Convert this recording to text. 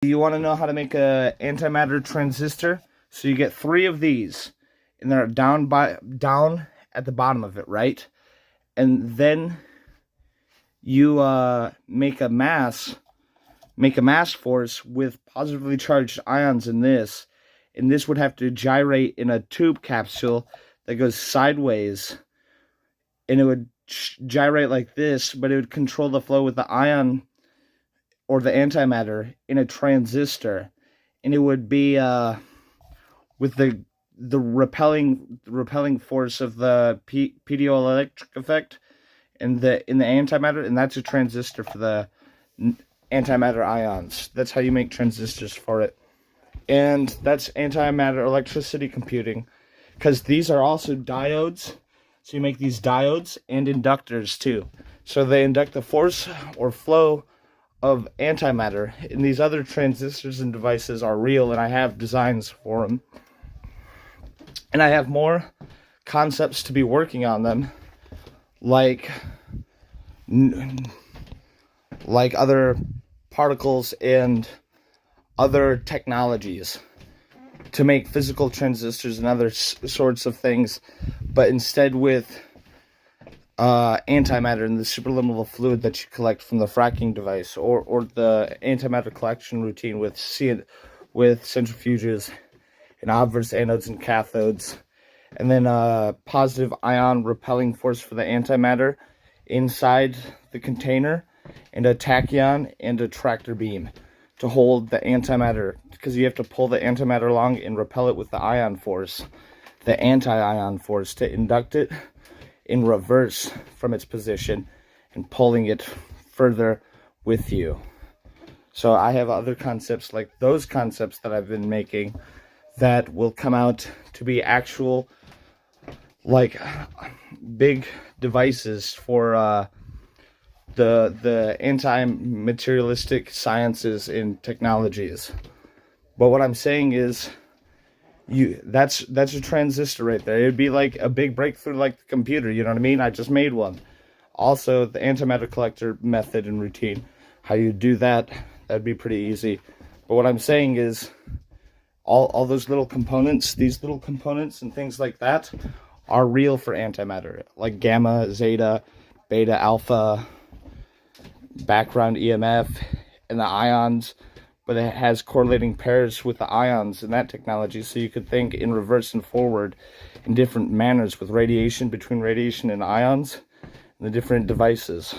You want to know how to make a antimatter transistor? So you get 3 of these, and they're down at the bottom of it, right? And then you make a mass force with positively charged ions in this, and this would have to gyrate in a tube capsule that goes sideways, and it would gyrate like this, but it would control the flow with the ion or the antimatter in a transistor, and it would be with the repelling force of the piezoelectric effect in the antimatter, and that's a transistor for the antimatter ions. That's how you make transistors for it, and that's antimatter electricity computing, because these are also diodes. So you make these diodes and inductors too. So they induct the force or flow of antimatter, and these other transistors and devices are real, and I have designs for them, and I have more concepts to be working on them, like other particles and other technologies to make physical transistors and other sorts of things, but instead with antimatter and the superliminal fluid that you collect from the fracking device, or the antimatter collection routine with centrifuges and obverse anodes and cathodes, and then a positive ion repelling force for the antimatter inside the container, and a tachyon and a tractor beam to hold the antimatter, because you have to pull the antimatter along and repel it with the ion force, the anti-ion force, to induct it in reverse from its position and pulling it further with you. So I have other concepts like those concepts that I've been making that will come out to be actual, like, big devices for the anti-materialistic sciences and technologies. But what I'm saying is, that's a transistor right there. It'd be like a big breakthrough, like the computer, you know what I mean? I just made one. Also, the antimatter collector method and routine, how you do that, that'd be pretty easy. But what I'm saying is, all those little components, these little components and things like that, are real for antimatter, like gamma, zeta, beta, alpha, background EMF, and the ions. But it has correlating pairs with the ions in that technology, so you could think in reverse and forward in different manners with radiation, between radiation and ions, and the different devices.